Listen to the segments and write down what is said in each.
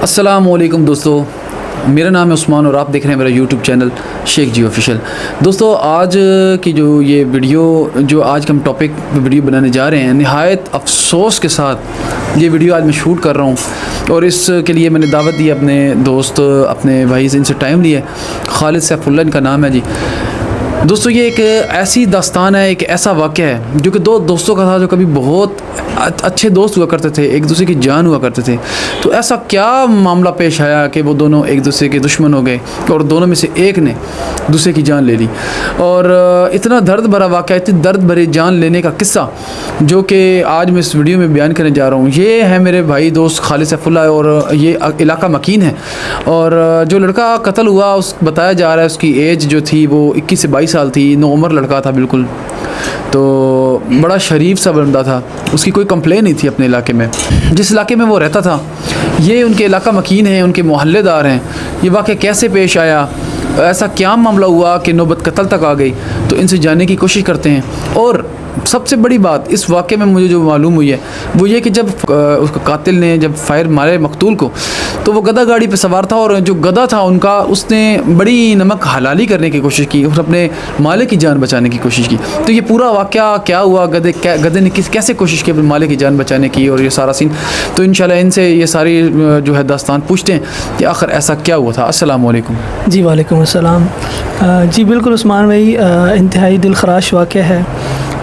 अस्सलामुअलैकुम दोस्तों, मेरा नाम है उस्मान और आप देख रहे हैं मेरा यूट्यूब चैनल शेख जी ऑफिशियल। दोस्तों, आज की जो ये वीडियो जो आज हम टॉपिक वीडियो बनाने जा रहे हैं, नहायत अफसोस के साथ ये वीडियो आज मैं शूट कर रहा हूँ और इसके लिए मैंने दावत दी अपने दोस्त अपने भाई से, इनसे टाइम लिया। खालिद सैफुल्ला इनका नाम है जी। दोस्तों, ये एक ऐसी दास्तान है, एक ऐसा वाक़या है जो कि दो दोस्तों का था जो कभी बहुत अच्छे दोस्त हुआ करते थे, एक दूसरे की जान हुआ करते थे। तो ऐसा क्या मामला पेश आया कि वो दोनों एक दूसरे के दुश्मन हो गए और दोनों में से एक ने दूसरे की जान ले ली। और इतना दर्द भरा वाक़या, इतनी दर्द भरी जान लेने का किस्सा जो कि आज मैं इस वीडियो में बयान करने जा रहा हूँ। ये है मेरे भाई दोस्त खालिद सैफुल्ला और ये इलाका मकीन है। और जो लड़का कत्ल हुआ उस बताया जा रहा है उसकी एज जो थी वो 21 से 22 साल थी, नौउम्र लड़का था बिल्कुल। तो बड़ा शरीफ सा बंदा था, उसकी कोई कंप्लेन नहीं थी अपने इलाके में। जिस इलाके में वो रहता था ये उनके इलाका मकीन है, उनके मोहल्लेदार हैं। ये वाक़या कैसे पेश आया, ऐसा क्या मामला हुआ कि नौबत कत्ल तक आ गई, तो इनसे जानने की कोशिश करते हैं। और सबसे बड़ी बात इस वाक़े में मुझे जो मालूम हुई है वो ये कि जब उसका कातिल ने जब फायर मारे मकतूल को, तो वो गधा गाड़ी पे सवार था और जो गधा था उनका, उसने बड़ी नमक हलाली करने की कोशिश की और अपने मालिक की जान बचाने की कोशिश की। तो ये पूरा वाक़या क्या हुआ, गधे ने कैसे कोशिश की अपने मालिक की जान बचाने की, और ये सारा सीन। तो इंशाल्लाह इनसे ये सारी जो है दास्तान पूछते हैं कि आखिर ऐसा क्या हुआ था। अस्सलाम वालेकुम। जी वालेकुम अस्सलाम। जी बिल्कुल उस्मान भाई, इंतहाई दिलखराश वाक़या है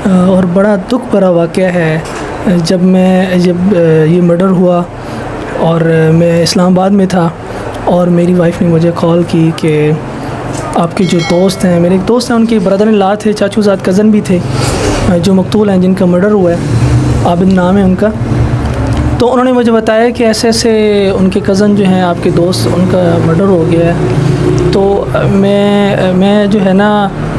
और बड़ा दुख भरा वाक़या है। जब ये मर्डर हुआ और मैं इस्लामाबाद में था और मेरी वाइफ ने मुझे कॉल की कि आपके जो दोस्त हैं, मेरे एक दोस्त हैं, उनके ब्रदर इन लॉ थे, चाचूज़ाद कज़न भी थे, जो मकतूल हैं, जिनका मर्डर हुआ है, आबिद नाम है उनका। तो उन्होंने मुझे बताया कि ऐसे ऐसे उनके कज़न जो हैं आपके दोस्त, उनका मर्डर हो गया है। तो मैं जो है ना,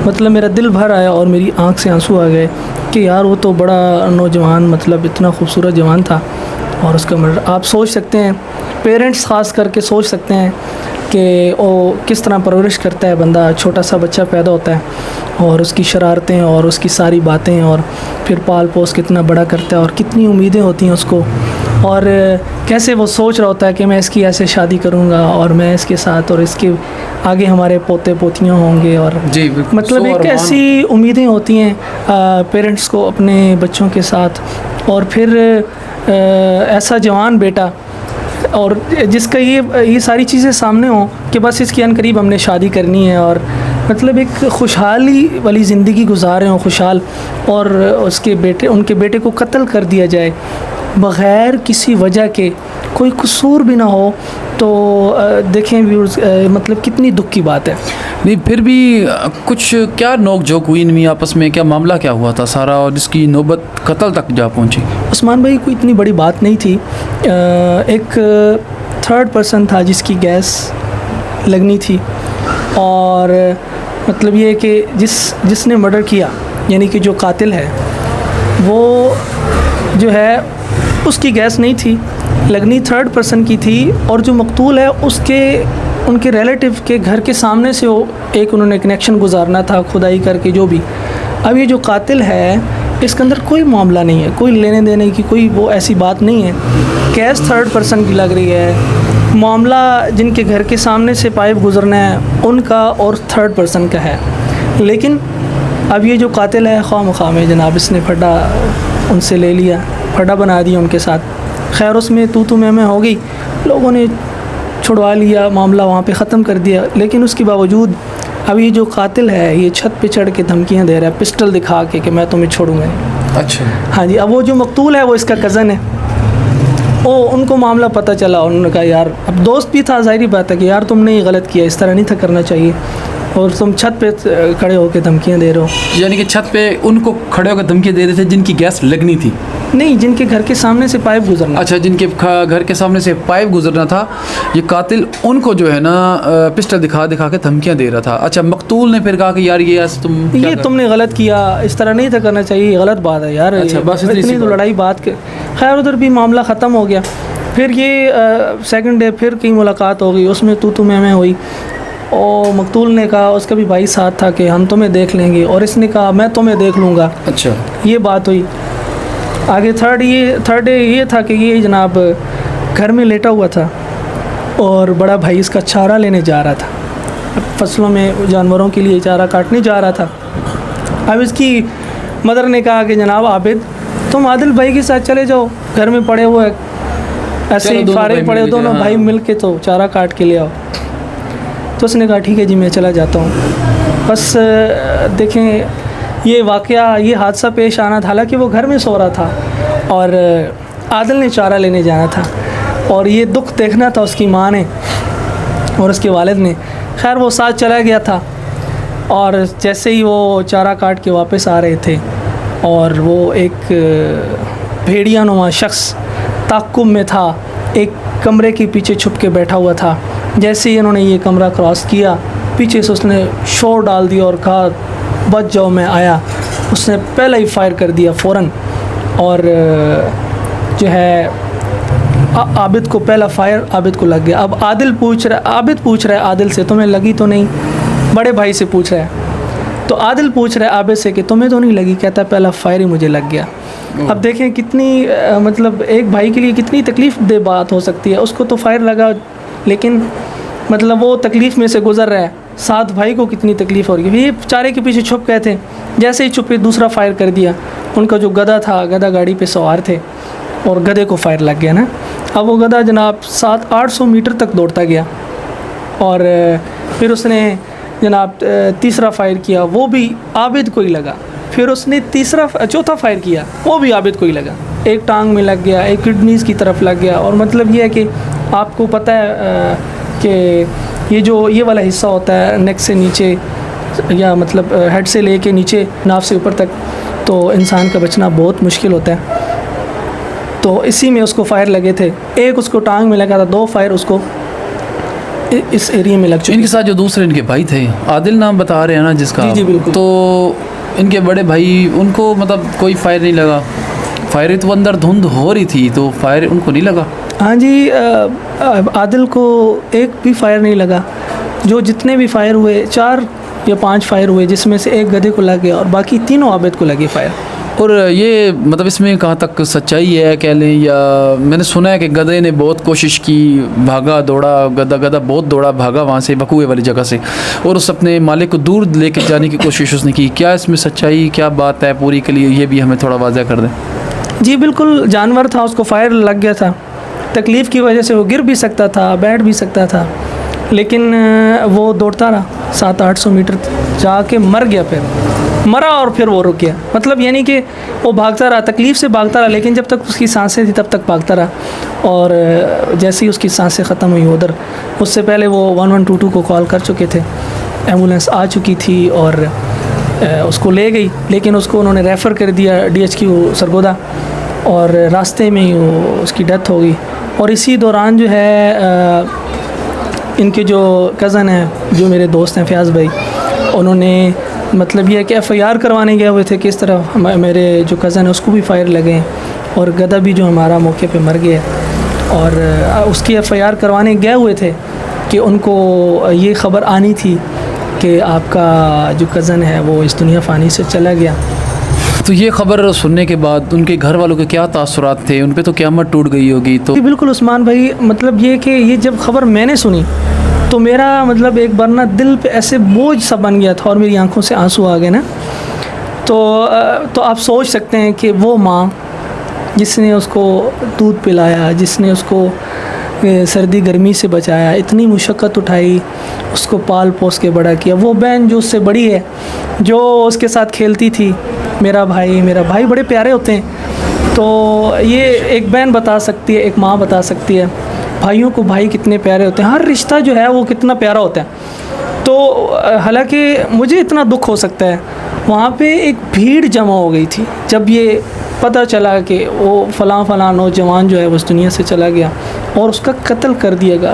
मतलब मेरा दिल भर आया और मेरी आंख से आंसू आ गए कि यार वो तो बड़ा नौजवान, मतलब इतना खूबसूरत जवान था और उसका मर्डर। आप सोच सकते हैं, पेरेंट्स ख़ास करके सोच सकते हैं कि वो किस तरह परवरिश करता है बंदा। छोटा सा बच्चा पैदा होता है और उसकी शरारतें और उसकी सारी बातें, और फिर पाल पोस कितना बड़ा करता है और कितनी उम्मीदें होती हैं उसको, और कैसे वो सोच रहा होता है कि मैं इसकी ऐसे शादी करूँगा और मैं इसके साथ, और इसके आगे हमारे पोते पोतियाँ होंगे। और जी मतलब एक ऐसी उम्मीदें होती हैं पेरेंट्स को अपने बच्चों के साथ। और फिर ऐसा जवान बेटा, और जिसका ये सारी चीज़ें सामने हों कि बस इसकी अनकरीब हमने शादी करनी है, और मतलब एक खुशहाली वाली ज़िंदगी गुजार रहे हों, खुशहाल, और उनके बेटे को कत्ल कर दिया जाए बग़ैर किसी वजह के, कोई कसूर भी ना हो। तो देखें व्यूअर्स, मतलब कितनी दुख की बात है। नहीं, फिर भी कुछ क्या नोक झोंक हुई इनमें आपस में, क्या मामला क्या हुआ था सारा, और जिसकी नौबत कत्ल तक जा पहुंची? उस्मान भाई, कोई इतनी बड़ी बात नहीं थी। एक थर्ड पर्सन था जिसकी गैस लगनी थी, और मतलब ये कि जिसने मर्डर किया, यानी कि जो कातिल है वो जो है उसकी गैस नहीं थी, लगनी थर्ड पर्सन की थी। और जो मकतूल है उनके रिलेटिव के घर के सामने से उन्होंने कनेक्शन गुजारना था, खुदाई करके जो भी। अब ये जो कातिल है इसके अंदर कोई मामला नहीं है, कोई लेने देने की कोई वो ऐसी बात नहीं है। गैस थर्ड पर्सन की लग रही है, मामला जिनके घर के सामने से पाइप गुजरना है उनका और थर्ड पर्सन का है। लेकिन अब ये जो कातिल है ख्वाह में जनाब, इसने फड्डा उनसे ले लिया, फड्डा बना दिया उनके साथ। खैर उसमें तू मैं हो गई, लोगों ने छुड़वा लिया, मामला वहाँ पे ख़त्म कर दिया। लेकिन उसके बावजूद अब ये जो कातिल है ये छत पे चढ़ के धमकियाँ दे रहा है, पिस्टल दिखा के कि मैं तुम्हें छोड़ूंगा नहीं। अच्छा। हाँ जी। अब वो जो मकतूल है वो इसका कज़न है, उनको मामला पता चला, उन्होंने कहा यार, अब दोस्त भी था, ज़ाहिर बात है कि यार तुमने ये गलत किया, इस तरह नहीं था करना चाहिए, और तुम छत पे खड़े होकर धमकियाँ दे रहे हो। यानी कि छत पे उनको खड़े होकर धमकियाँ दे रहे थे जिनकी गैस लगनी थी? नहीं, जिनके घर के सामने से पाइप गुजरना। अच्छा, जिनके घर के सामने से पाइप गुजरना था, ये कातिल उनको जो है ना पिस्टल दिखा के धमकियाँ दे रहा था। अच्छा, मकतूल ने फिर कहा कि यार ये तुमने गलत किया, इस तरह नहीं था करना चाहिए, गलत बात है यार। अच्छा, बस इतनी तो लड़ाई बात के। खैर उधर भी मामला ख़त्म हो गया। फिर ये सेकंड डे फिर कहीं मुलाकात हो गई, उसमें तू मैं हुई, और मकतूल ने कहा, उसका भी भाई साथ था, कि हम तुम्हें देख लेंगे, और इसने कहा मैं तुम्हें देख लूँगा। अच्छा, ये बात हुई। आगे थर्ड डे ये था कि ये जनाब घर में लेटा हुआ था और बड़ा भाई इसका चारा लेने जा रहा था। फसलों में जानवरों के लिए चारा काटने जा रहा था। अब इसकी मदर ने कहा कि जनाब आबिद, तुम आदिल भाई के साथ चले जाओ, घर में पड़े हुए ऐसे ही फारिग पड़े, दोनों भाई मिल के तो चारा काट के ले आओ। तो उसने कहा ठीक है जी, मैं चला जाता हूँ। बस देखें ये वाक़या, ये हादसा पेश आना था। हालांकि वो घर में सो रहा था और आदिल ने चारा लेने जाना था और ये दुख देखना था उसकी माँ ने और उसके वालिद ने। खैर वो साथ चला गया था और जैसे ही वो चारा काट के वापस आ रहे थे और वो एक भेड़िया नुमा शख्स ताक़ुब में था, एक कमरे के पीछे छुप के बैठा हुआ था। जैसे ही इन्होंने ये कमरा क्रॉस किया, पीछे से उसने शोर डाल दिया और कहा बच जाओ मैं आया। उसने पहले ही फायर कर दिया फ़ौरन और जो है आबिद को पहला फायर आबिद को लग गया। अब आबिद पूछ रहा है आदिल से तुम्हें लगी तो नहीं, बड़े भाई से पूछ रहा है। तो आदिल पूछ रहा है आबिद से कि तुम्हें तो नहीं लगी, कहता पहला फायर ही मुझे लग गया। अब देखें कितनी मतलब एक भाई के लिए कितनी तकलीफ़ दे बात हो सकती है। उसको तो फायर लगा लेकिन मतलब वो तकलीफ़ में से गुज़र रहा है, साथ भाई को कितनी तकलीफ़ हो रही है। ये चारे के पीछे छुप गए थे, जैसे ही छुपे दूसरा फायर कर दिया। उनका जो गधा था, गधा गाड़ी पे सवार थे और गधे को फायर लग गया ना। अब वो गधा जनाब 700-800 मीटर तक दौड़ता गया और फिर उसने जनाब तीसरा फायर किया, वो भी आबिद को ही लगा। फिर उसने चौथा फायर किया, वो भी आबिद को ही लगा। एक टांग में लग गया, एक किडनीज़ की तरफ लग गया। और मतलब ये है कि आपको पता है कि ये वाला हिस्सा होता है नेक से नीचे या मतलब हेड से लेके नीचे नाफ से ऊपर तक, तो इंसान का बचना बहुत मुश्किल होता है। तो इसी में उसको फायर लगे थे। एक उसको टांग में लगा था, 2 फायर उसको इस एरिया में लग चुके। इनके साथ जो दूसरे इनके भाई थे, आदिल नाम बता रहे हैं ना जिसका? जी बिल्कुल। तो इनके बड़े भाई, उनको मतलब कोई फायर नहीं लगा? फायर तो अंदर धुंध हो रही थी तो फायर उनको नहीं लगा? हाँ जी, आदिल को एक भी फायर नहीं लगा। जो जितने भी फायर हुए 4 या 5 फायर हुए, जिसमें से एक गधे को लग गया और बाकी तीनों आबिद को लगे फायर। और ये मतलब इसमें कहाँ तक सच्चाई है कह लें, या मैंने सुना है कि गधे ने बहुत कोशिश की, भागा दौड़ा, गधा बहुत दौड़ा भागा वहाँ से बकुए वाली जगह से, और उस अपने मालिक को दूर लेके जाने की कोशिश उसने की। क्या इसमें सच्चाई, क्या बात है पूरी के लिए, ये भी हमें थोड़ा वाज़ह कर दें। जी बिल्कुल, जानवर था, उसको फायर लग गया था। तकलीफ़ की वजह से वो गिर भी सकता था, बैठ भी सकता था, लेकिन वो दौड़ता रहा 700-800 मीटर जाके मर गया। फिर मरा और फिर वो रुक गया। मतलब यानी कि वो भागता रहा, तकलीफ़ से भागता रहा, लेकिन जब तक उसकी सांसें थी तब तक भागता रहा। और जैसे ही उसकी सांसें ख़त्म हुई उधर, उससे पहले वो 1122 को कॉल कर चुके थे, एम्बुलेंस आ चुकी थी और उसको ले गई, लेकिन उसको उन्होंने रेफ़र कर दिया DHQ सरगोदा और रास्ते में ही उसकी डेथ हो गई। और इसी दौरान जो है इनके जो कज़न हैं, जो मेरे दोस्त हैं फयाज़ भाई, उन्होंने मतलब ये है कि FIR करवाने गए हुए थे कि इस तरह मेरे जो कज़न है उसको भी फायर लगे और गधा भी जो हमारा मौके पे मर गया। और उसकी FIR करवाने गए हुए थे कि उनको ये ख़बर आनी थी कि आपका जो कज़न है वो इस दुनिया फ़ानी से चला गया। तो ये ख़बर सुनने के बाद उनके घर वालों के क्या तासुरात थे? उन पे तो क़यामत टूट गई होगी। तो बिल्कुल उस्मान भाई, मतलब ये कि ये जब ख़बर मैंने सुनी तो मेरा मतलब एक बार ना दिल पे ऐसे बोझ सा बन गया था और मेरी आंखों से आंसू आ गए ना। तो आप सोच सकते हैं कि वो माँ जिसने उसको दूध पिलाया, जिसने उसको सर्दी गर्मी से बचाया, इतनी मुशक्क़त उठाई, उसको पाल पोस के बड़ा किया, वो बहन जो उससे बड़ी है, जो उसके साथ खेलती थी, मेरा भाई बड़े प्यारे होते हैं। तो ये एक बहन बता सकती है, एक माँ बता सकती है भाइयों को भाई कितने प्यारे होते हैं, हर रिश्ता जो है वो कितना प्यारा होता है। तो हालांकि मुझे इतना दुख हो सकता है, वहाँ पे एक भीड़ जमा हो गई थी जब ये पता चला कि वो फ़लाँ नौजवान जो है वो इस दुनिया से चला गया और उसका कत्ल कर दिया गया।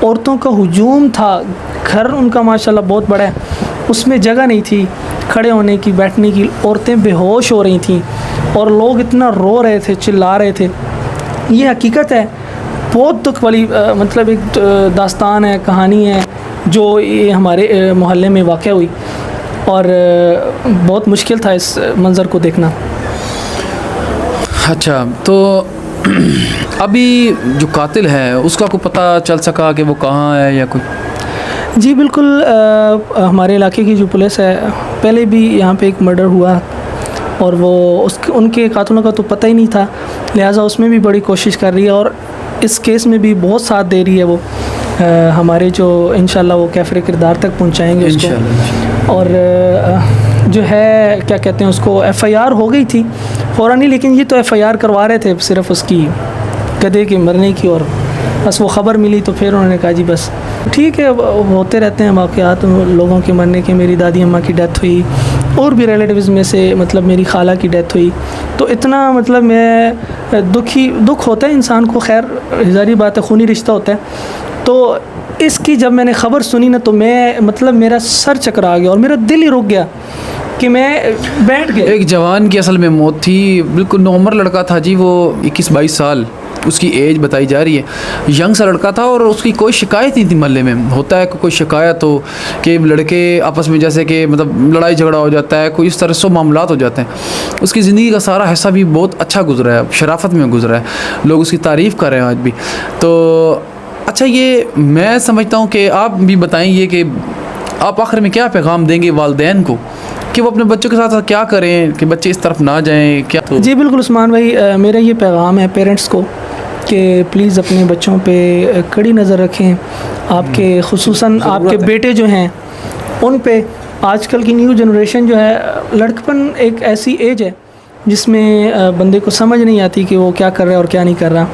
औरतों का हुजूम था, घर उनका माशाल्लाह बहुत बड़ा है, उसमें जगह नहीं थी खड़े होने की, बैठने की। औरतें बेहोश हो रही थीं और लोग इतना रो रहे थे, चिल्ला रहे थे। ये हकीकत है, बहुत दुख वाली मतलब एक दास्तान है, कहानी है जो ये हमारे मोहल्ले में वाक़या हुई और बहुत मुश्किल था इस मंज़र को देखना। अच्छा, तो अभी जो कातिल है उसका कोई पता चल सका कि वो कहाँ है या कोई? जी बिल्कुल, हमारे इलाके की जो पुलिस है, पहले भी यहाँ पे एक मर्डर हुआ और वो उनके कातिलों का तो पता ही नहीं था, लिहाजा उसमें भी बड़ी कोशिश कर रही है और इस केस में भी बहुत साथ दे रही है वो। हमारे जो इंशाल्लाह वो कैफरे किरदार तक पहुँचाएँगे उसको। और जो है क्या कहते हैं उसको, एफआईआर हो गई थी फ़ौरन ही, लेकिन ये तो एफआईआर करवा रहे थे सिर्फ उसकी गधे के मरने की, और बस वो ख़बर मिली तो फिर उन्होंने कहा जी बस ठीक है, होते रहते हैं वाक़यात लोगों के मरने के। मेरी दादी अम्मा की डेथ हुई और भी रिलेटिव्स में से मतलब मेरी खाला की डेथ हुई, तो इतना मतलब मैं दुख होता है इंसान को। खैर ज़ाहिर बात है, खूनी रिश्ता होता है। तो इसकी जब मैंने ख़बर सुनी ना, तो मैं मतलब मेरा सर चकरा गया और मेरा दिल ही रुक गया कि मैं बैठ गया। एक जवान की असल में मौत थी, बिल्कुल नॉर्मल लड़का था जी, वो 21-22 साल उसकी एज बताई जा रही है, यंग सा लड़का था और उसकी कोई शिकायत नहीं थी मोहल्ले में। होता है कोई शिकायत हो कि लड़के आपस में जैसे कि मतलब लड़ाई झगड़ा हो जाता है, कोई इस तरह से मामलात हो जाते हैं। उसकी ज़िंदगी का सारा हिस्सा भी बहुत अच्छा गुजरा है, शराफत में गुजरा है, लोग उसकी तारीफ़ कर रहे हैं आज भी। तो अच्छा, ये मैं समझता हूँ कि आप भी बताएंगे कि आप आखिर में क्या पैगाम देंगे वालिदैन को कि वो अपने बच्चों के साथ क्या करें कि बच्चे इस तरफ ना जाएं क्या? तो जी बिल्कुल उस्मान भाई, मेरा ये पैगाम है पेरेंट्स को कि प्लीज़ अपने बच्चों पे कड़ी नज़र रखें। आपके खुसूसन आपके बेटे जो हैं उन पे, आजकल की न्यू जनरेशन जो है, लड़कपन एक ऐसी एज है जिसमें बंदे को समझ नहीं आती कि वो क्या कर रहा है और क्या नहीं कर रहा।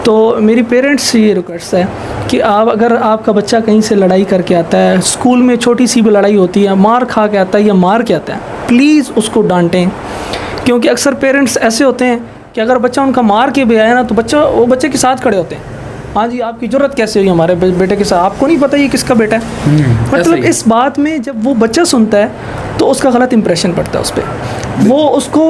तो मेरी पेरेंट्स से ये रिक्वेस्ट है कि आप, अगर आपका बच्चा कहीं से लड़ाई करके आता है, स्कूल में छोटी सी भी लड़ाई होती है, मार खा के आता है या मार के आता है, प्लीज़ उसको डांटें। क्योंकि अक्सर पेरेंट्स ऐसे होते हैं कि अगर बच्चा उनका मार के भी आया ना, तो वो बच्चे के साथ खड़े होते हैं। हाँ जी, आपकी ज़रूरत कैसे हुई हमारे बेटे के साथ, आपको नहीं पता ये किसका बेटा है। मतलब इस बात में जब वो बच्चा सुनता है तो उसका गलत इंप्रेशन पड़ता है उस पर। वो उसको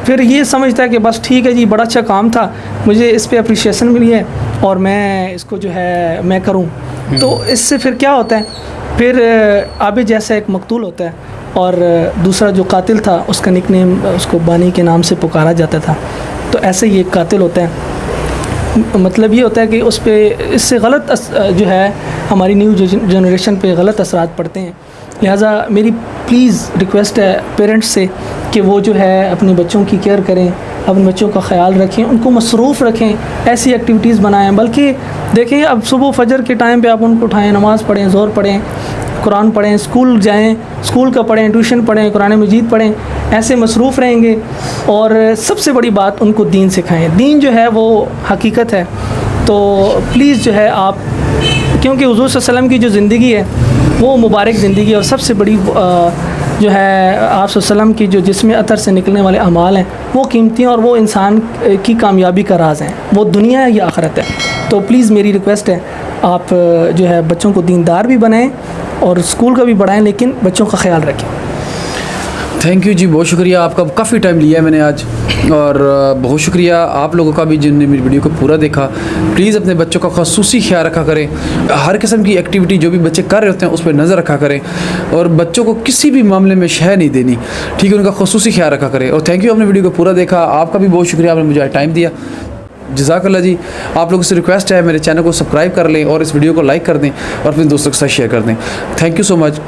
फिर ये समझता है कि बस ठीक है जी, बड़ा अच्छा काम था, मुझे इस पर अप्रिशिएशन मिली है और मैं इसको जो है मैं करूँ। तो इससे फिर क्या होता है, फिर आबिद जैसा एक मकतूल होता है और दूसरा जो कातिल था उसका निकनेम उसको बानी के नाम से पुकारा जाता था। तो ऐसे ही एक कातिल होता है। मतलब ये होता है कि उस पर इससे गलत जो है हमारी न्यू जनरेशन पे गलत असरात पड़ते हैं। लिहाजा मेरी प्लीज़ रिक्वेस्ट है पेरेंट्स से कि वो जो है अपने बच्चों की केयर करें, अपने बच्चों का ख्याल रखें, उनको मसरूफ़ रखें, ऐसी एक्टिविटीज़ बनाएं। बल्कि देखें, अब सुबह फजर के टाइम पे आप उनको उठाएं, नमाज़ पढ़ें, ज़ोर पढ़ें, कुरान पढ़ें, स्कूल जाएं, स्कूल का पढ़ें, ट्यूशन पढ़ें, कुरान मजीद पढ़ें, ऐसे मसरूफ़ रहेंगे। और सबसे बड़ी बात, उनको दीन सिखाएं। दीन जो है वो हकीकत है। तो प्लीज़ जो है आप, क्योंकि हुज़ूर सल्लल्लाहु अलैहि वसल्लम की जो ज़िंदगी है वो मुबारक ज़िंदगी है, और सबसे बड़ी जो है आप वसल्लम की जो जिसमें अतर से निकलने वाले अमाल हैं वो कीमती हैं और वो इंसान की कामयाबी का राज हैं। वो दुनिया है या आखिरत है। तो प्लीज़ मेरी रिक्वेस्ट है, आप जो है बच्चों को दीनदार भी बनाएं और स्कूल का भी बढ़ाएं, लेकिन बच्चों का ख्याल रखें। थैंक यू जी, बहुत शुक्रिया आपका, काफ़ी टाइम लिया है मैंने आज, और बहुत शुक्रिया आप लोगों का भी जिनने मेरी वीडियो को पूरा देखा। प्लीज़ अपने बच्चों का ख़ुसूसी ख्याल रखा करें, हर किस्म की एक्टिविटी जो भी बच्चे कर रहे होते हैं उस पर नज़र रखा करें, और बच्चों को किसी भी मामले में शह नहीं देनी, ठीक है, उनका ख़ुसूसी ख्याल रखा करें। और थैंक यू, आपने वीडियो को पूरा देखा, आपका भी बहुत शुक्रिया, आपने मुझे टाइम दिया, जज़ाकल्लाह जी। आप लोगों से रिक्वेस्ट है मेरे चैनल को सब्सक्राइब कर लें और इस वीडियो को लाइक कर दें और अपने दोस्तों के साथ शेयर कर दें। Thank you so much.